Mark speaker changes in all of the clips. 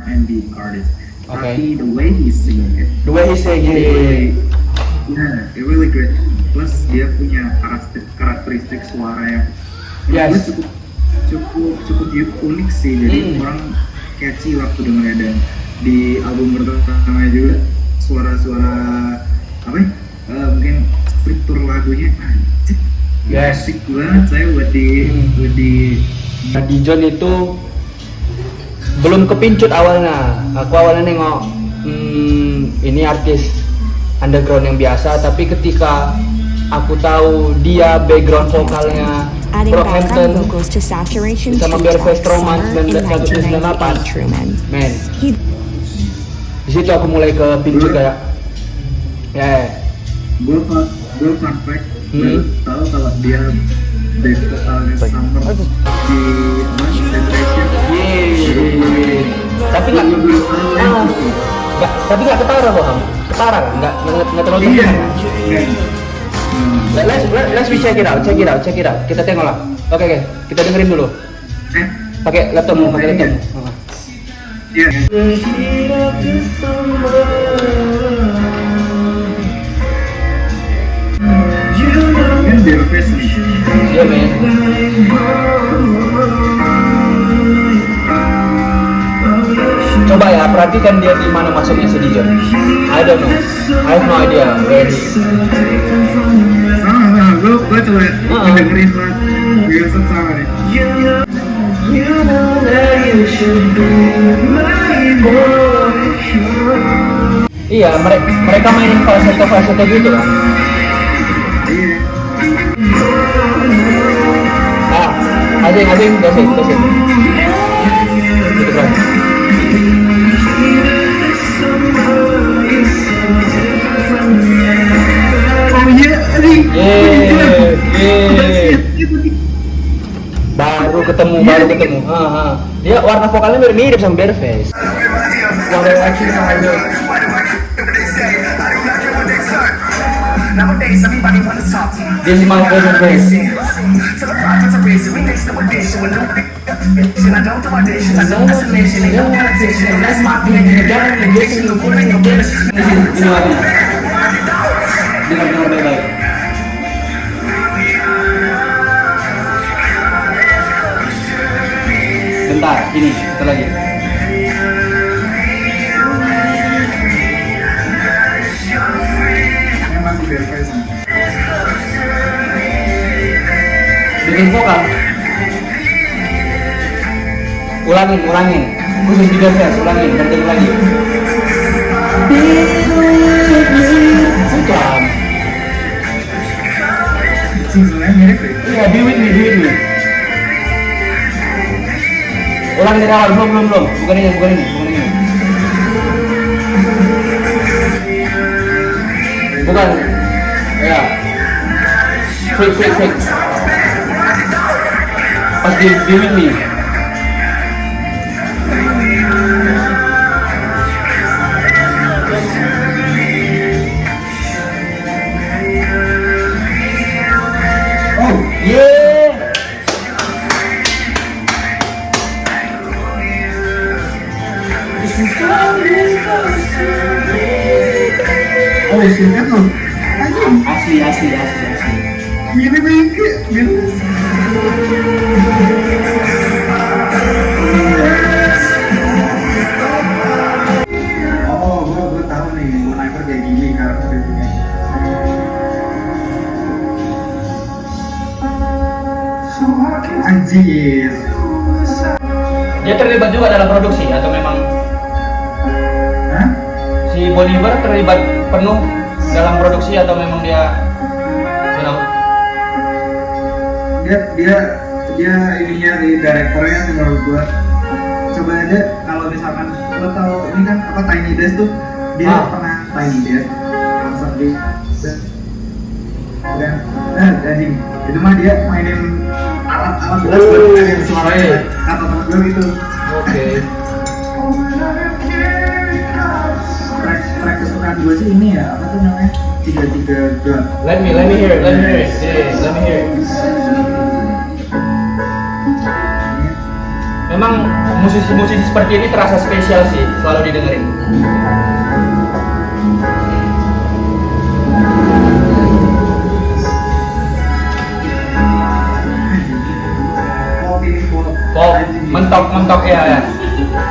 Speaker 1: R&B artist.
Speaker 2: Okay.
Speaker 1: Tapi the way he sing it,
Speaker 2: The way he say
Speaker 1: yeah, it really great. Plus dia punya karakteristik suara yang menurut gue cukup unik sih. Jadi orang catchy waktu dengernya, dan di album pertamanya juga suara-suara apa ya? Mungkin struktur lagunya anjir.
Speaker 2: Yes.
Speaker 1: Asik banget saya buat di
Speaker 2: Dijon itu belum kepincut awalnya. Aku awalnya nengok ini artis underground yang biasa, tapi ketika aku tahu dia background vokalnya
Speaker 3: Adding
Speaker 2: Brockhampton
Speaker 3: background vocals to Saturation
Speaker 2: sama
Speaker 3: Treetop
Speaker 2: Belfast Romance
Speaker 3: Summer in 1998
Speaker 2: 1998,
Speaker 3: Truman.
Speaker 2: men,
Speaker 3: He-
Speaker 2: di situ aku mulai kepincut kayak
Speaker 1: gue fun fact baru tahu kalau dia back vokalnya Summer di Saturation.
Speaker 2: Tapi nggak tapi nggak ketara loh, ketara nggak terlalu
Speaker 1: Iya.
Speaker 2: Let's we check it out. Kita tengok lah. Oke, kita dengerin dulu. Pakai laptop.
Speaker 1: Iya. Kan Belfast nih.
Speaker 2: Iya, men. Coba ya, perhatikan dia di mana masuknya si Dijon. I don't know. I have no idea. Really.
Speaker 1: Sama, gue coba dengerin lah. Biasa sama nih.
Speaker 2: Iya, mereka mainin falsetto gitu kan.
Speaker 1: Iya.
Speaker 2: Asing, that's it. Gitu kan.
Speaker 1: Oh iya, aduh.
Speaker 2: Baru ketemu. Dia warna vokalnya mirip sama Belfast.
Speaker 4: Nowadays, everybody wanna talk to you.
Speaker 2: This is my favorite place.
Speaker 4: To the prophets of race, we next to addition with no I don't do auditions, I know isolation, ain't no politician. That's my opinion. The government addiction, the food ain't no business.
Speaker 2: Ini lagunya. Dengar baik-baik. Bentar, ini satu lagi.
Speaker 1: Ini masih Belfast nih.
Speaker 2: Bikin vokal. Ulangin. Khusus di Belfast, ulangin, dan dengar lagi. Bukan.
Speaker 1: Singlenya mirip ya?
Speaker 2: Iya, be with me. Ulang dari awal, belum. Bukan ini. Bukan. Ya. Freak. Pas di be with me.
Speaker 1: Oh,
Speaker 2: Yeah.
Speaker 1: oh iya kan lo. Anjing,
Speaker 2: Asli.
Speaker 1: mirip banget. Oh, gue tahu nih, gue Niper kayak gini karakternya. Anjir.
Speaker 2: Dia terlibat juga dalam produksi atau memang
Speaker 1: Hah?
Speaker 2: si Bolivar terlibat penuh dalam produksi atau memang dia
Speaker 1: Dia ininya di direktornya menurut gua. Coba aja kalau misalkan lo tahu ini kan apa Tiny Desk tuh, dia pernah Tiny Desk konser di dan anjing itu mah dia mainin alat belas yang suaranya kata temen gue gitu.
Speaker 2: Oke.
Speaker 1: Track kesukaan gue sih ini ya, apa tuh namanya, 33 drum.
Speaker 2: Let me hear it. Yeah, let me hear it. Memang musisi-musisi seperti ini terasa spesial sih, selalu didengerin. Folk mentok ya.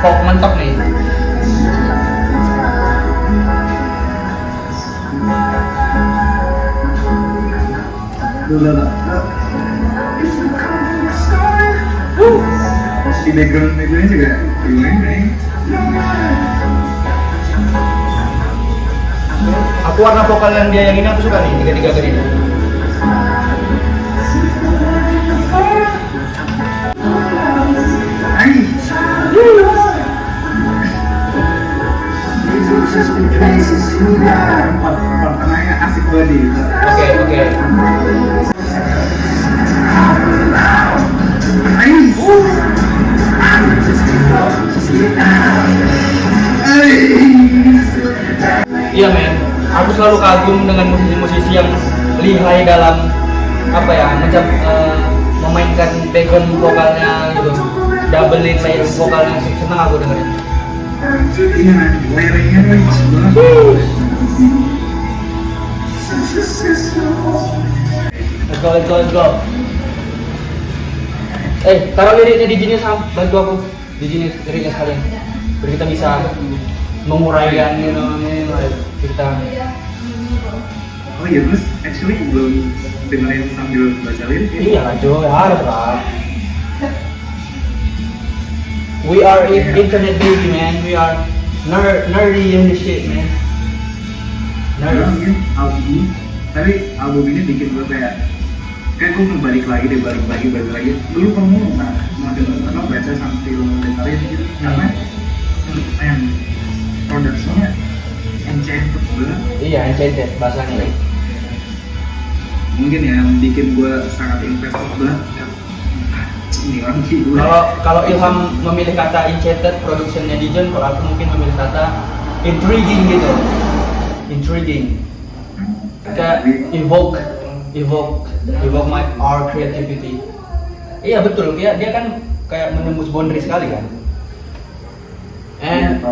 Speaker 2: Folk mentok nih.
Speaker 1: Di background-nya juga keren.
Speaker 2: Aku warna vokal yang dia yang ini aku suka nih, tiga kali ini.
Speaker 1: Part tengahnya asik banget.
Speaker 2: Oke. Iya men, aku selalu kagum dengan musisi-musisi yang lihai dalam apa ya, macam memainkan background vokalnya gitu, doublein layer vokalnya, senang aku dengerin.
Speaker 1: Iya, layernya rich banget.
Speaker 2: Let's go. Taruh liriknya di Genius, Sam. Bantu aku di Genius liriknya sekalian. Biar kita bisa menguraikan kita.
Speaker 1: Oh iya, terus actually belum dengerin sambil baca lirik ya?
Speaker 2: Iya lah, Jo, harus lah. We are internet baby, man. We are nerdy in the shit, man. Nerdy.
Speaker 1: Album, tapi album ini bikin gue kayak gue balik lagi. Dulu kamu mau denger apa baca sambil dengerin gitu, karena yang produksinya enchanted banget.
Speaker 2: Iya, enchanted bahasanya.
Speaker 1: Mungkin ya yang bikin gue sangat invested banget. Ini orang gila.
Speaker 2: Kalau Ilham memilih kata enchanted, productionnya Dijon, kalau aku mungkin memilih kata intriguing gitu. Intriguing. Kayak evoke our creativity. Iya betul, dia kan kayak menembus boundary sekali kan. And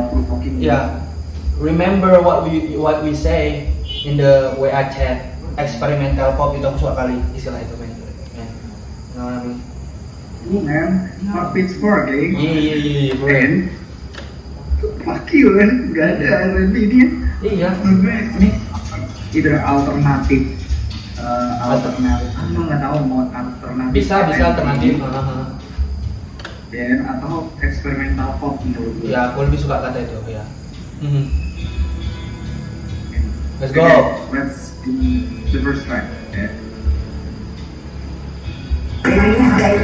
Speaker 2: remember what we say in the WA chat, experimental pop itu aku suka kali istilah itu men.
Speaker 1: Man, Pitchfork,
Speaker 2: Iya, bro.
Speaker 1: And fuck you kan, gak ada R&B dia.
Speaker 2: Iya.
Speaker 1: Ini either alternatif, aku nggak tahu mau alternatif.
Speaker 2: Bisa alternatif.
Speaker 1: Dan atau eksperimental pop menurut gue.
Speaker 2: Ya, aku lebih suka kata itu ya. Let's go.
Speaker 1: Let's do the first track. Yeah.
Speaker 2: Okay.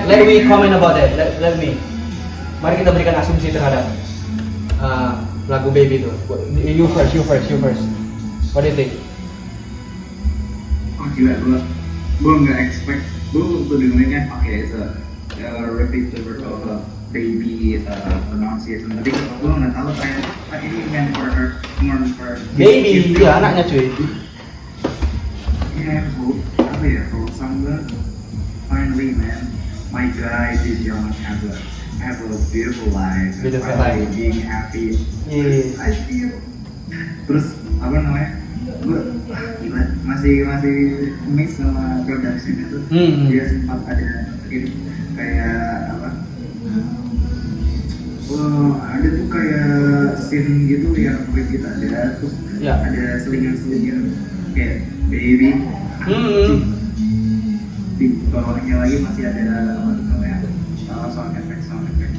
Speaker 2: Let me comment about that. Let me. Mari kita berikan asumsi terhadap lagu Baby itu. You first. What do you think?
Speaker 1: Oh gila, gue nggak expect. Gue dengerin kan, it's a repeat the word of a baby pronunciation. Tapi gue nggak tahu kayak ini meant for her,
Speaker 2: Baby, dia anaknya cuy.
Speaker 1: Yeah, apa ya? Wholesome banget. Finally, man, my guy this young have a beautiful life.
Speaker 2: Beautiful life.
Speaker 1: Being happy.
Speaker 2: Yeah.
Speaker 1: I feel. Terus apa namanya? Gue gila, masih miss sama production itu. Dia sempat ada kayak apa? Wah, ada tuh kayak scene gitu yang Ricky ada, terus
Speaker 2: Ya.
Speaker 1: ada selingan-selingan kayak baby. Di bawahnya lagi masih ada apa tuh namanya? Sound effect.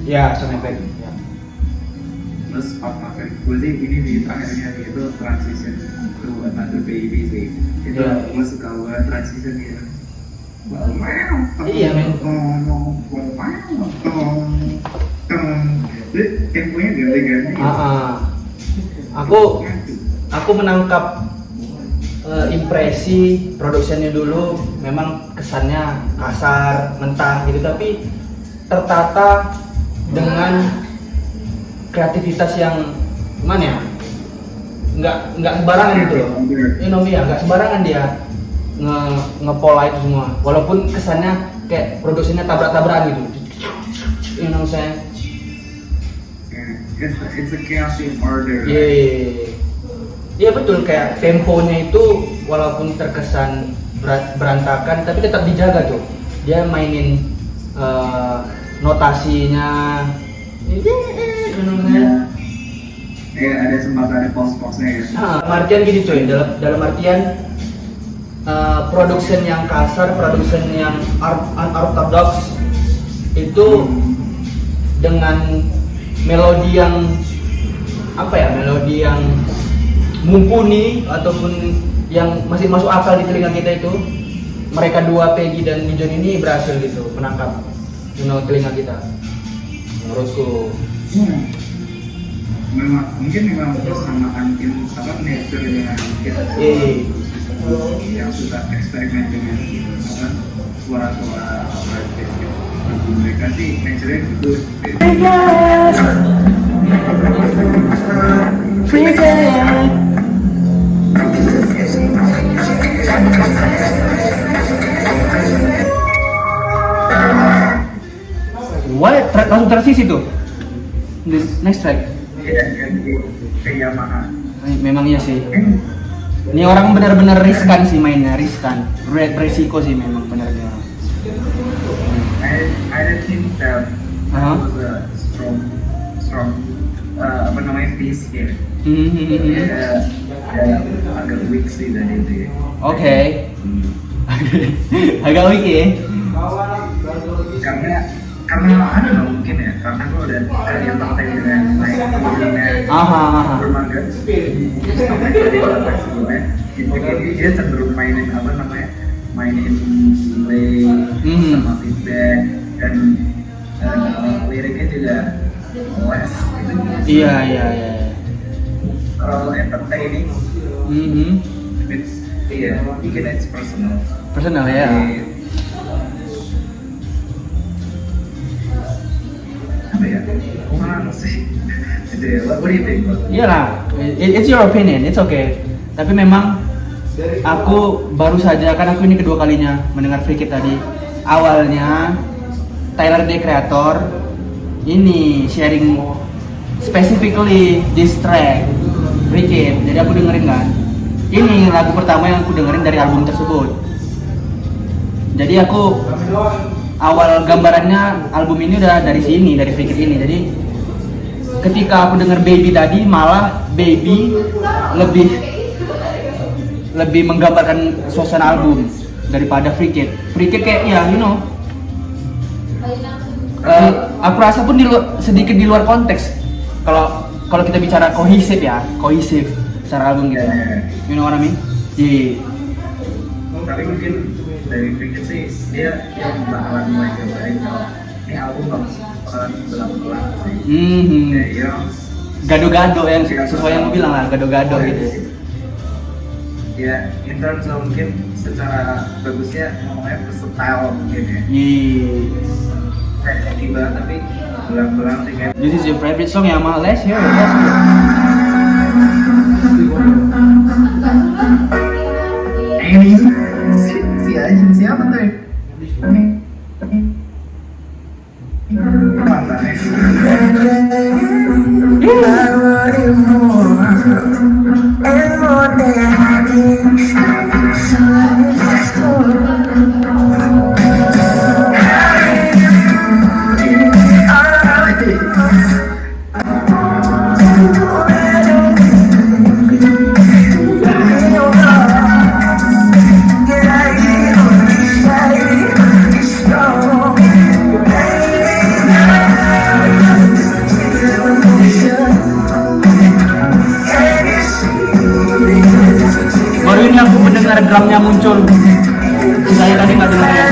Speaker 2: Ya, sound effect. Ya.
Speaker 1: Terus part favorit gue sih ini di terakhirnya itu transition to another baby sih. Itu
Speaker 2: Ya.
Speaker 1: gue suka banget transition gitu.
Speaker 2: Iya, men.
Speaker 1: Temponya ganti-ganti.
Speaker 2: Aku menangkap impresi produksinya dulu memang kesannya kasar, mentah gitu, tapi tertata dengan kreativitas yang gimana ya? Nggak sembarangan gitu loh. Nggak sembarangan dia ngepola itu semua. Walaupun kesannya kayak produksinya tabrak-tabrakan gitu. Saya
Speaker 1: It's a chaos in order.
Speaker 2: Iya betul, kayak temponya itu walaupun terkesan berantakan tapi tetap dijaga tuh. Dia mainin notasinya.
Speaker 1: Ya ada sempat ada pause-pause-nya ya.
Speaker 2: Artian gini coy, dalam artian production yang kasar, production yang unorthodox itu dengan melodi yang melodi yang mumpuni ataupun yang masih masuk akal di telinga kita itu, mereka dua Peggy dan Dijon ini berhasil gitu menangkap telinga kita menurutku.
Speaker 1: Memang bersamaan nature dengan kita yang suka eksperimen dengan suara-suara mereka sih nature-nya gitu.
Speaker 2: Langsung transisi tuh. Next track.
Speaker 1: Kayak Yamaha.
Speaker 2: Memang iya sih. Ini orang benar-benar riskan sih mainnya, riskan. Resiko sih memang benar-benar.
Speaker 1: I don't think that was a strong piece here. Agak weak sih tadi itu ya.
Speaker 2: Oke. Agak weak ya.
Speaker 1: Karena ada mungkin ya, karena gue udah yang tertarik dengan naik turunnya bermangga jadi dia cenderung mainin delay sama feedback dan liriknya juga less gitu.
Speaker 2: Iya.
Speaker 1: Terlalu entertaining. Bikin it's personal
Speaker 2: Ya.
Speaker 1: Kurang sih. What do you think?
Speaker 2: Iyalah, it's your opinion, it's okay. Tapi memang aku baru saja, kan aku ini kedua kalinya mendengar Free Kid tadi. Awalnya Tyler the Creator ini sharing specifically this track Free Kid. Jadi aku dengerin kan. Ini lagu pertama yang aku dengerin dari album tersebut. Jadi aku awal gambarannya album ini udah dari sini, dari Free Kid ini. Jadi ketika aku denger Baby tadi, malah Baby lebih menggambarkan suasana album daripada Free Kid. Free Kid kayak aku rasa pun sedikit di luar konteks. Kalau kita bicara kohesif secara album gitu. You know what I mean?
Speaker 1: Tapi mungkin dari Free Kid sih dia yang bakalan mulai gambarin kalau ini album bakalan belang-belang sih.
Speaker 2: Gado-gado yang sesuai yang bilang lah, gado-gado gitu.
Speaker 1: Ya, in terms of mungkin secara bagusnya ngomongnya versatile mungkin ya. Kayak tiba tapi belang-belang sih kan.
Speaker 2: This is your favorite song ya, Mal? Let's hear it.
Speaker 1: Ini si anjing siapa tuh?
Speaker 2: aku mendengar drumnya muncul. Saya tadi nggak dengar ya.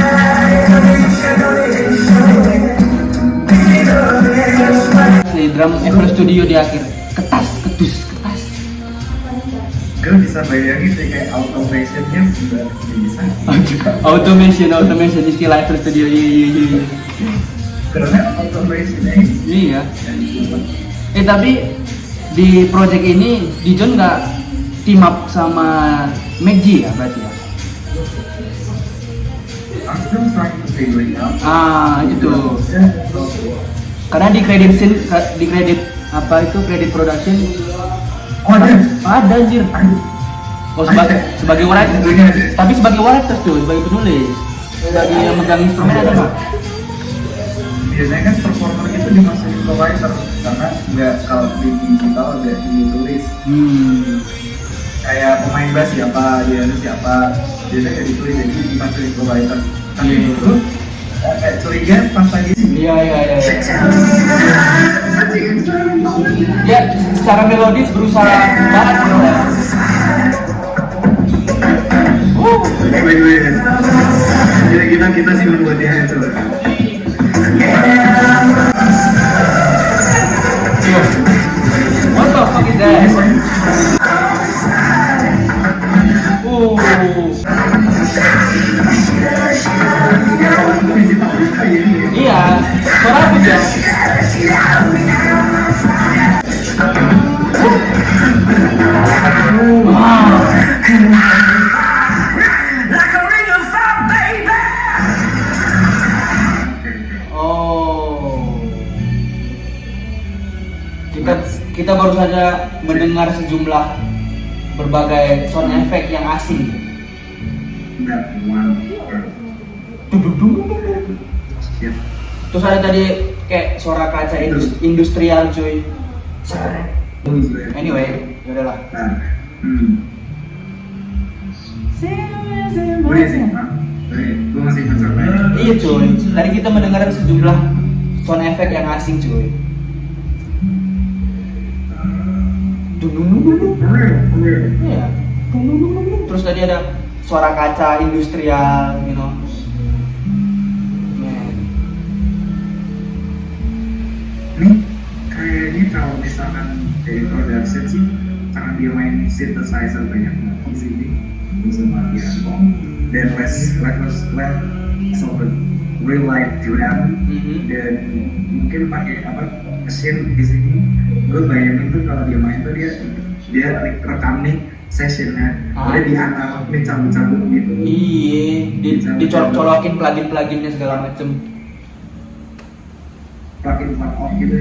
Speaker 2: Si drum FL Studio di akhir. Ketas, ketus, ketas.
Speaker 1: Gue bisa bayangin sih kayak automationnya sudah bisa.
Speaker 2: Automation istilah FL Studio. Iya.
Speaker 1: Karena automationnya
Speaker 2: Iya. Tapi di project ini Dijon nggak team up sama McG ya berarti ya?
Speaker 1: I'm still trying to figure it out.
Speaker 2: Itu tuh. Karena di kredit apa itu kredit production
Speaker 1: Oh ada?
Speaker 2: ada anjir. Oh sebagai writer, tapi sebagai writer tuh, sebagai penulis, sebagai yang megang instrumen ada nggak?
Speaker 1: Biasanya kan performer itu dimasukin ke writer karena nggak kalau di digital udah ditulis. Kayak pemain bass siapa, dia siapa, biasanya nggak ditulis jadi dimasukin ke writer. Tapi itu kayak curiga pas lagi sini.
Speaker 2: Iya. Ya, secara melodis berusaha banget ya.
Speaker 1: Wait. Kita sih membuat dia itu.
Speaker 2: What the fuck is that? Iya, suara apa ya?
Speaker 4: Like a ring of fire, baby.
Speaker 2: Kita baru saja mendengar sejumlah berbagai sound effect yang asing.
Speaker 1: That one. Shit.
Speaker 2: Terus ada tadi kayak suara kaca industrial cuy. Anyway, yaudahlah.
Speaker 1: Gue masih pencapaian.
Speaker 2: Iya cuy, tadi kita mendengar sejumlah sound effect yang asing cuy. Iya. Terus tadi ada suara kaca industrial, you know. Man.
Speaker 1: Nih, kayaknya kalau misalkan dari production sih, karena dia main synthesizer banyak di sini, sama piano, dan less over real life drum, dan mungkin pakai mesin di sini. Gue bayangin tuh kalau dia main tuh dia rekam nih sessionnya, udah di antara cabut-cabut gitu.
Speaker 2: Iya, dicolok-colokin plugin-pluginnya segala macem.
Speaker 1: Pakai part off gitu.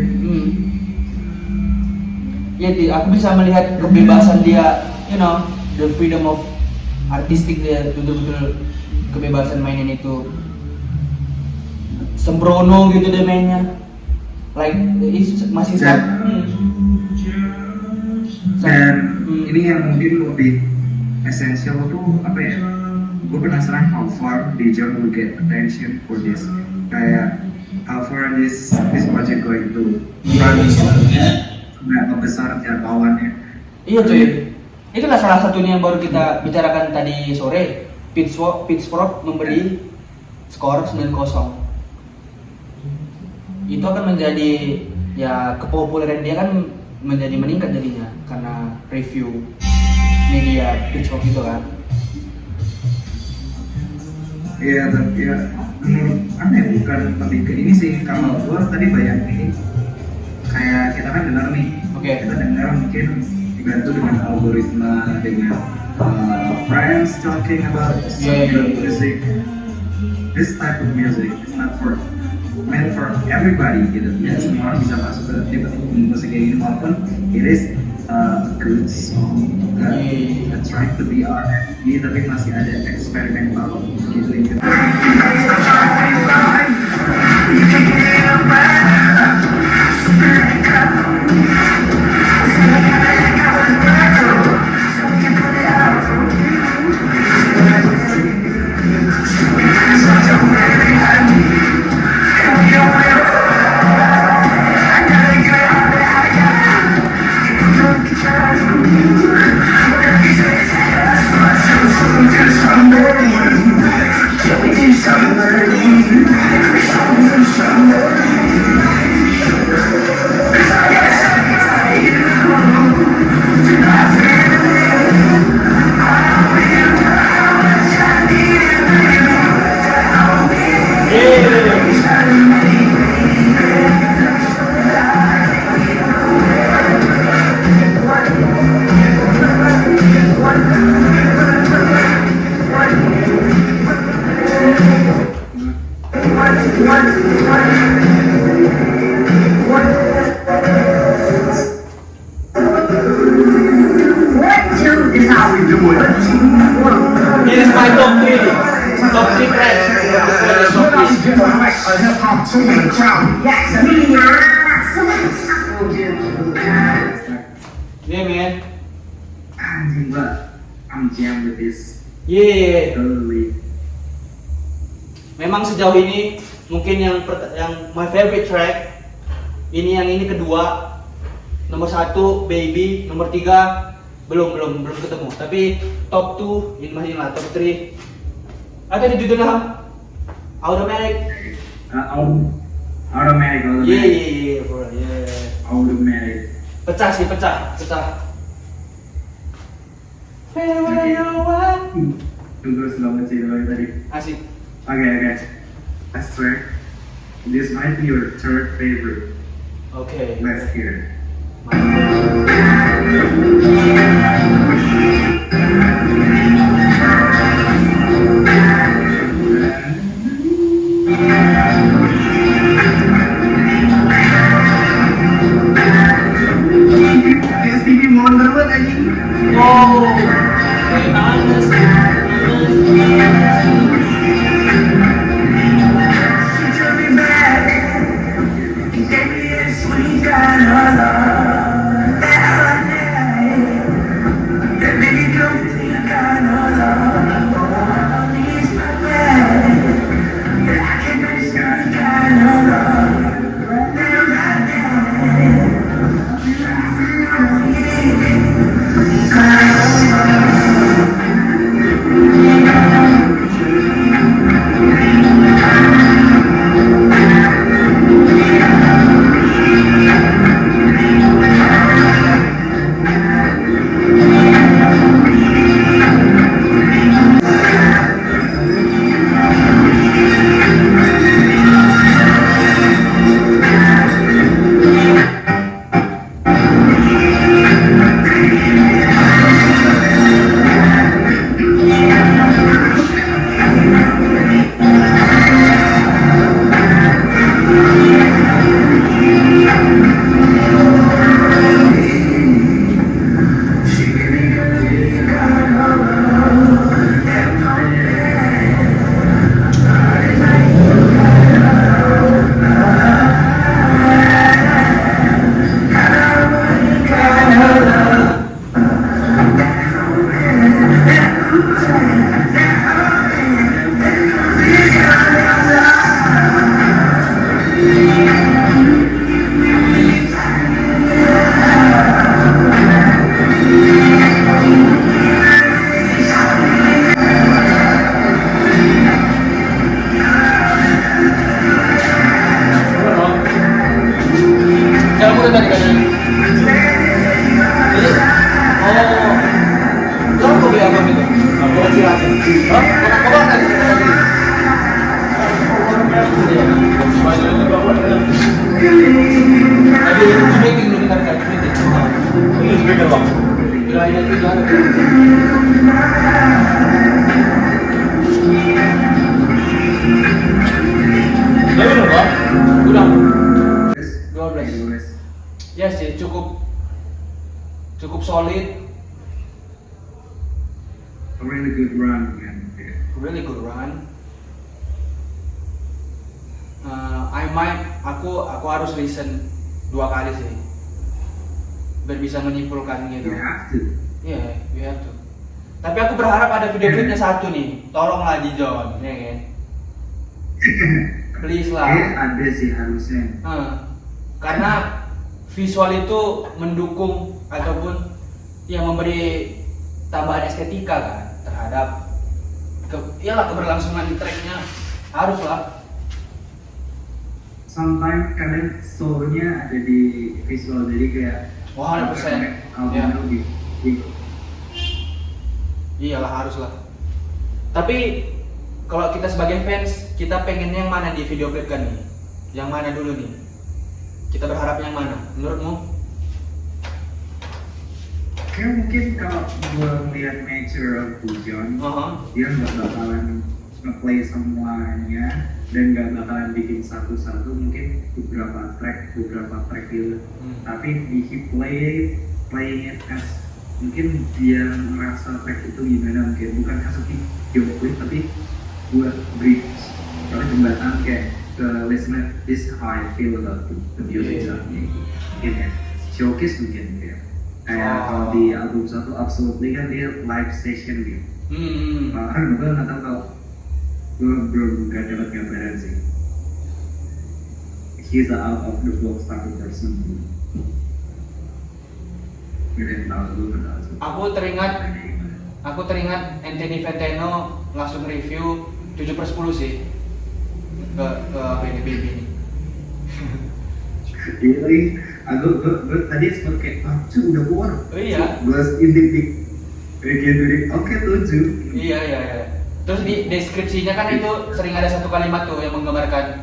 Speaker 2: Iya, aku bisa melihat kebebasan dia, you know, the freedom of artistic dia, betul-betul kebebasan mainin itu sembrono gitu deh mainnya. Like masih
Speaker 1: dan ini yang mungkin lebih esensial tuh apa ya? Gue penasaran how far Dijon will get attention for this. Kayak how far this project going to run, berapa besar jangkauannya? Iya
Speaker 2: cuy. Itulah salah satunya yang baru kita bicarakan tadi sore. Pitchfork memberi skor 9-0. Itu akan menjadi ya kepopuleran dia kan menjadi meningkat jadinya karena review media Pitchfork itu kan.
Speaker 1: Iya, tapi ya aneh bukan lebih ke ini sih. Kalau gua tadi bayangin ini kayak kita kan dengar nih, kita dengar mungkin dibantu dengan algoritma, dengan friends talking about music. This type of music is not meant for everybody gitu. Ya semua orang bisa masuk ke tipe-tipe musik kayak gini walaupun it is a good song, trying to be R&B tapi masih ada eksperimental gitu.
Speaker 2: This is my top 3 tracks. Yeah, man.
Speaker 1: Anjing gua, I'm jam with this.
Speaker 2: Yeah.
Speaker 1: Totally.
Speaker 2: Memang sejauh ini mungkin yang my favorite track ini kedua, nomor 1 Baby, nomor 3 belum ketemu. Tapi top 2 ini masih lah, top 3. Ada di judulnya Automatic.
Speaker 1: Automatic.
Speaker 2: Yeah.
Speaker 1: Automatic.
Speaker 2: Pecah.
Speaker 1: Bagus banget sih kalau tadi.
Speaker 2: Asik.
Speaker 1: Okay. I swear, this might be your third favorite.
Speaker 2: Oke.
Speaker 1: Let's hear. Stevie Wonder banget anjing.
Speaker 2: Oh. Honest. Ya sih, cukup solid.
Speaker 1: A really good run, man.
Speaker 2: Really good run. Aku harus listen 2 kali sih, biar bisa menyimpulkan gitu.
Speaker 1: You have to.
Speaker 2: Yeah, you have to. Tapi aku berharap ada video klipnya 1 nih. Tolonglah Dijon, ya kan? Please lah.
Speaker 1: Ada sih harusnya.
Speaker 2: Karena visual itu mendukung ataupun yang memberi tambahan estetika kan terhadap iyalah keberlangsungan di tracknya harus lah.
Speaker 1: Sometimes kadang soul-nya ada di visual, jadi kayak
Speaker 2: 100%.
Speaker 1: albumnya
Speaker 2: Ya.
Speaker 1: lebih
Speaker 2: Iyalah harus lah. Tapi kalau kita sebagai fans, kita pengennya yang mana di video klip kan nih? Yang mana dulu nih? Kita berharap yang mana? Menurutmu?
Speaker 1: kayak mungkin kalau gue melihat nature of Dijon, dia nggak bakalan nge-play semuanya dan nggak bakalan bikin satu-satu, mungkin beberapa track gitu. Tapi he playing it as mungkin dia merasa track itu gimana, mungkin bukan as a video clip tapi buat bridge atau jembatan kayak ke listener, this is how I feel about the music mungkin ya showcase mungkin kayak kalau di album satu Absolutely kan dia live session gitu. Bahkan gue nggak tahu kalau gue belum nggak dapat gambaran sih. He's a out of the box type of person. Gue tahu gue nggak tahu.
Speaker 2: Aku teringat Anthony Fantano langsung review 7/10 sih ke apa ini baby ini.
Speaker 1: Jadi gue tadi sempat kayak udah keluar.
Speaker 2: Oh iya.
Speaker 1: Gue intik oke 7.
Speaker 2: Iya. Terus di deskripsinya kan itu sering ada satu kalimat tuh yang menggambarkan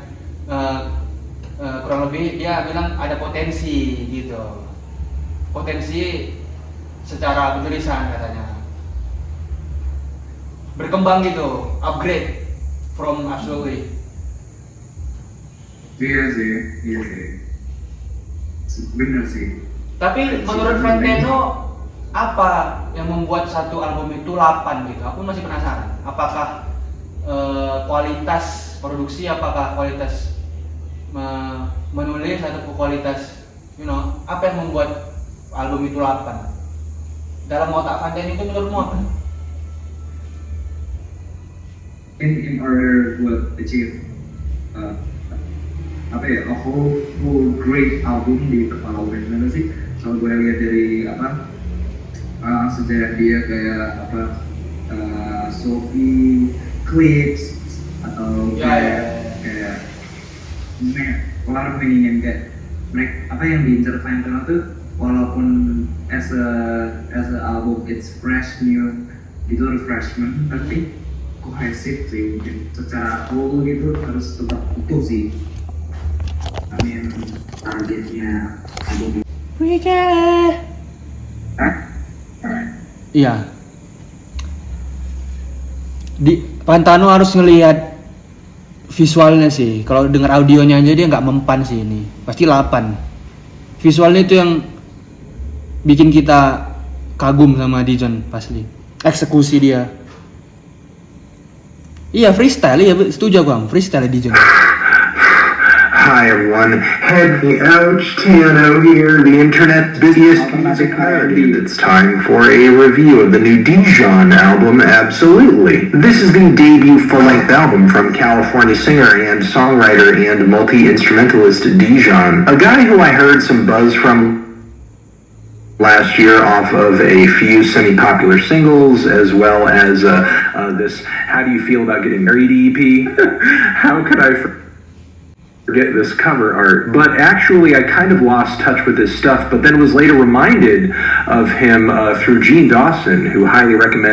Speaker 2: kurang lebih dia bilang ada potensi gitu. Potensi secara penulisan katanya. Berkembang gitu, upgrade from Absolutely.
Speaker 1: Iya sih. Bener sih.
Speaker 2: Tapi menurut Fantano apa yang membuat satu album itu 8 gitu? Aku masih penasaran. Apakah kualitas produksi, apakah kualitas menulis atau kualitas apa yang membuat album itu 8? Dalam otak Fantano itu menurutmu apa?
Speaker 1: In order to achieve a whole full great album di kepala band sih. Kalau gue lihat dari sejarah dia kayak Sophie clips atau kayak a lot of meaning and that mereka yang diincar Fantano tuh walaupun as a album it's fresh new itu refreshment tapi kohesif sih, mungkin secara whole gitu harus tetap utuh sih. Targetnya album
Speaker 2: iya. Di Fantano harus ngelihat visualnya sih. Kalau dengar audionya aja dia nggak mempan sih ini. Pasti 8. Visualnya itu yang bikin kita kagum sama Dijon pasti. Eksekusi dia. Iya freestyle, iya setuju Bang, freestyle Dijon.
Speaker 5: Hi everyone, Head the Ouch Tano here, the internet's busiest music nerd. It's time for a review of the new Dijon album, Absolutely. This is the debut full-length album from California singer and songwriter and multi-instrumentalist Dijon, a guy who I heard some buzz from last year off of a few semi-popular singles, as well as this How Do You Feel About Getting Married EP. How could I forget this cover art? But actually I kind of lost touch with his stuff, but then was later reminded of him through Gene Dawson, who highly recommended